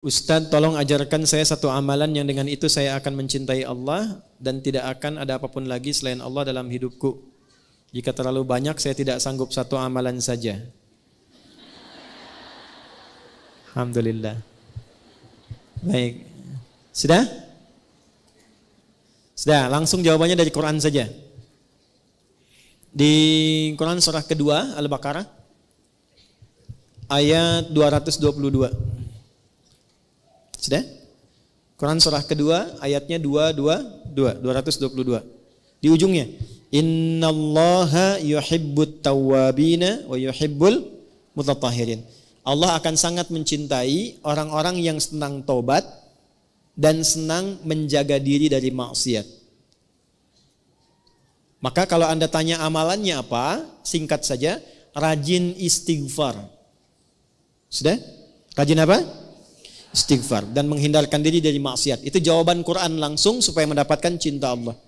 Ustadz, tolong ajarkan saya satu amalan yang dengan itu saya akan mencintai Allah dan tidak akan ada apapun lagi selain Allah dalam hidupku. Jika terlalu banyak, saya tidak sanggup satu amalan saja. Alhamdulillah. Baik. Sudah? Sudah, langsung jawabannya dari Quran saja. Di Quran surah kedua, Al-Baqarah, ayat 222. Sudah? Quran surah kedua ayatnya 222. Di ujungnya, innallaha yuhibbut tawwabina wa yuhibbul mutatahhirin. Allah akan sangat mencintai orang-orang yang senang taubat dan senang menjaga diri dari maksiat. Maka kalau Anda tanya amalannya apa? Singkat saja, rajin istighfar. Sudah? Rajin apa? Istighfar dan menghindarkan diri dari maksiat. Itu jawaban Quran langsung supaya mendapatkan cinta Allah.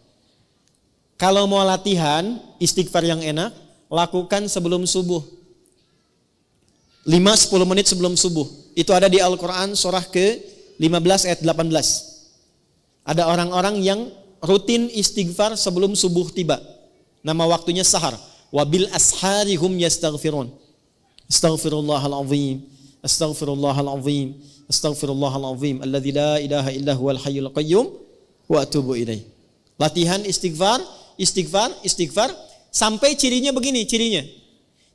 Kalau mau latihan istighfar yang enak, lakukan sebelum subuh. 5-10 menit sebelum subuh. Itu ada di Al-Quran surah ke-15 ayat 18. Ada orang-orang yang rutin istighfar sebelum subuh tiba. Nama waktunya sahar. Wabil asharihum yastaghfirun. Astaghfirullahal azim. Astaghfirullahal azim. Astaghfirullahaladzim alladzi la ilaha illa huwal hayyul qayyum wa atubu ilaih. Latihan istighfar sampai cirinya begini,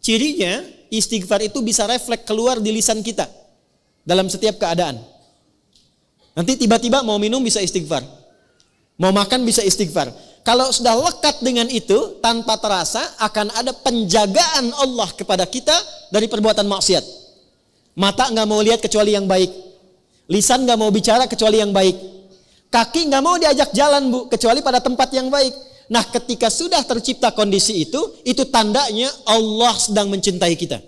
cirinya istighfar itu bisa refleks keluar di lisan kita dalam setiap keadaan. Nanti tiba-tiba mau minum bisa istighfar, mau makan bisa istighfar. Kalau sudah lekat dengan itu, tanpa terasa akan ada penjagaan Allah kepada kita dari perbuatan maksiat. Mata nggak mau lihat kecuali yang baik. Lisan nggak mau bicara kecuali yang baik. Kaki nggak mau diajak jalan, Bu, kecuali pada tempat yang baik. Nah, ketika sudah tercipta kondisi itu tandanya Allah sedang mencintai kita.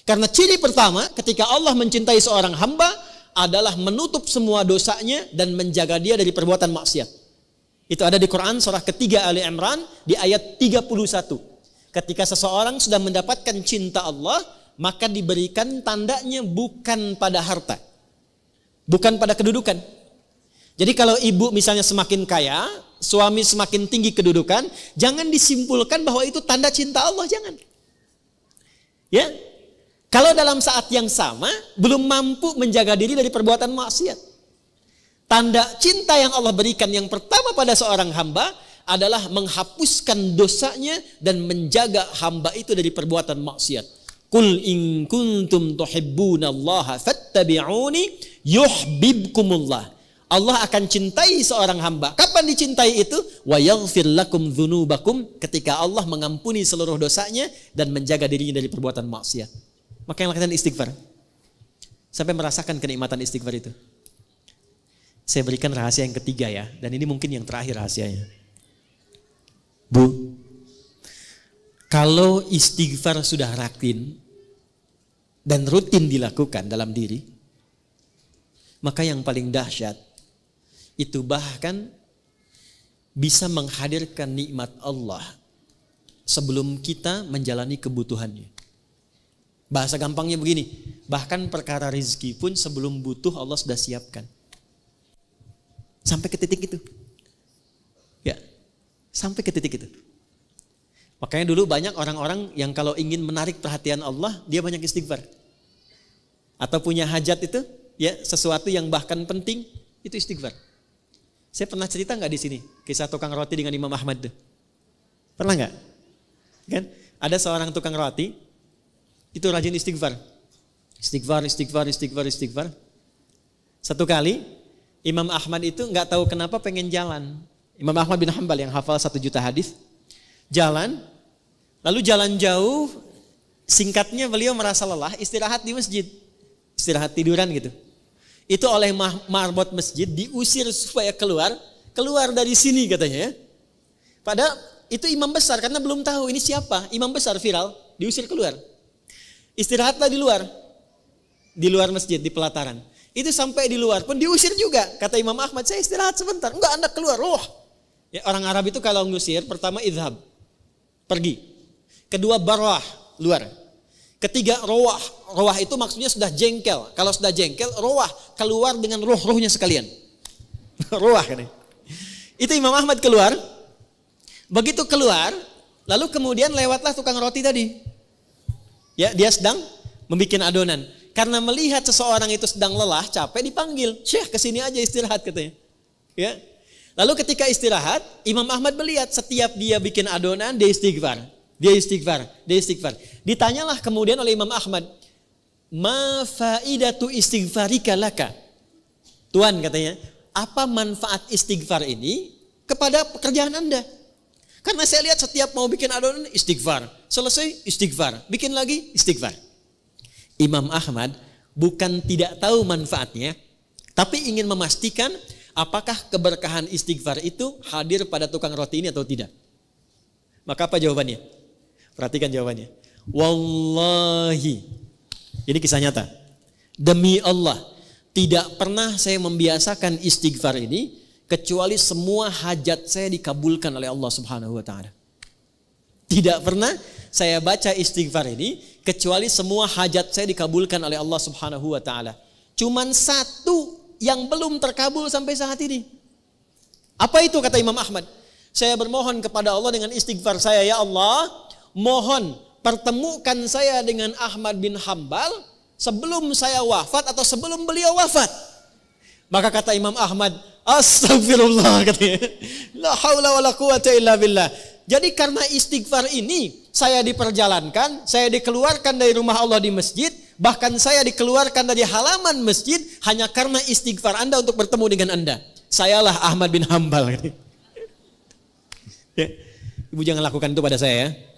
Karena ciri pertama ketika Allah mencintai seorang hamba adalah menutup semua dosanya dan menjaga dia dari perbuatan maksiat. Itu ada di Quran surah ketiga Ali Imran di ayat 31. Ketika seseorang sudah mendapatkan cinta Allah, maka diberikan tandanya bukan pada harta, bukan pada kedudukan. Jadi kalau ibu misalnya semakin kaya, suami semakin tinggi kedudukan, jangan disimpulkan bahwa itu tanda cinta Allah, jangan. Ya, kalau dalam saat yang sama belum mampu menjaga diri dari perbuatan maksiat. Tanda cinta yang Allah berikan yang pertama pada seorang hamba adalah menghapuskan dosanya dan menjaga hamba itu dari perbuatan maksiat. Qul in kuntum tuhibbunallaha fattabi'uni yuhibbukumullah. Allah akan cintai seorang hamba. Kapan dicintai itu? Wa yaghfir lakum dzunubakum, ketika Allah mengampuni seluruh dosanya dan menjaga dirinya dari perbuatan maksiat. Maka yang lakukan istighfar. Sampai merasakan kenikmatan istighfar itu. Saya berikan rahasia yang ketiga ya, dan ini mungkin yang terakhir rahasianya. Bu, kalau istighfar sudah rutin dan rutin dilakukan dalam diri, maka yang paling dahsyat itu bahkan bisa menghadirkan nikmat Allah sebelum kita menjalani kebutuhannya. Bahasa gampangnya begini, bahkan perkara rezeki pun sebelum butuh Allah sudah siapkan. Sampai ke titik itu. Ya, sampai ke titik itu. Makanya dulu banyak orang-orang yang kalau ingin menarik perhatian Allah, dia banyak istighfar. Atau punya hajat itu, ya sesuatu yang bahkan penting, itu istighfar. Saya pernah cerita nggak di sini kisah tukang roti dengan Imam Ahmad tuh? Pernah nggak? Kan? Ada seorang tukang roti, itu rajin istighfar. Istighfar. Satu kali, Imam Ahmad itu nggak tahu kenapa pengen jalan. Imam Ahmad bin Hanbal yang hafal 1 juta hadis, jalan. Lalu jalan jauh, singkatnya beliau merasa lelah, istirahat di masjid. Istirahat tiduran gitu. Itu oleh marbot masjid diusir supaya keluar dari sini katanya ya. Padahal itu imam besar karena belum tahu ini siapa, imam besar viral, diusir keluar. Istirahatlah di luar masjid, di pelataran. Itu sampai di luar pun diusir juga. Kata Imam Ahmad, saya istirahat sebentar. Enggak, Anda keluar. Ya, orang Arab itu kalau ngusir, pertama idhab, pergi. Kedua barwah, luar. Ketiga, rawah. Rawah itu maksudnya sudah jengkel. Kalau sudah jengkel, rawah keluar dengan ruh-ruhnya sekalian. Rawah kan. Itu Imam Ahmad keluar. Begitu keluar, lalu kemudian lewatlah tukang roti tadi. Ya, dia sedang membuat adonan. Karena melihat seseorang itu sedang lelah, capek, dipanggil. Syekh, kesini aja istirahat katanya. Ya. Lalu ketika istirahat, Imam Ahmad melihat setiap dia bikin adonan, dia istighfar. Dia istighfar, dia istighfar. Ditanyalah kemudian oleh Imam Ahmad, ma faidatu istighfarika laka? Tuan katanya, apa manfaat istighfar ini kepada pekerjaan Anda? Karena saya lihat setiap mau bikin adonan istighfar, selesai istighfar, bikin lagi istighfar. Imam Ahmad bukan tidak tahu manfaatnya, tapi ingin memastikan apakah keberkahan istighfar itu hadir pada tukang roti ini atau tidak. Maka apa jawabannya? Perhatikan jawabannya. Wallahi, ini kisah nyata. Demi Allah, tidak pernah saya membiasakan istighfar ini kecuali semua hajat saya dikabulkan oleh Allah Subhanahu wa taala. Tidak pernah saya baca istighfar ini kecuali semua hajat saya dikabulkan oleh Allah Subhanahu wa taala. Cuman satu yang belum terkabul sampai saat ini. Apa itu kata Imam Ahmad? Saya bermohon kepada Allah dengan istighfar saya, ya Allah, mohon pertemukan saya dengan Ahmad bin Hambal sebelum saya wafat atau sebelum beliau wafat. Maka kata Imam Ahmad, astagfirullah katanya. La haula wala quwata illa billah. Jadi karena istighfar ini saya diperjalankan, saya dikeluarkan dari rumah Allah di masjid, bahkan saya dikeluarkan dari halaman masjid hanya karena istighfar Anda untuk bertemu dengan Anda. Sayalah Ahmad bin Hambal. Ya. Ibu jangan lakukan itu pada saya ya.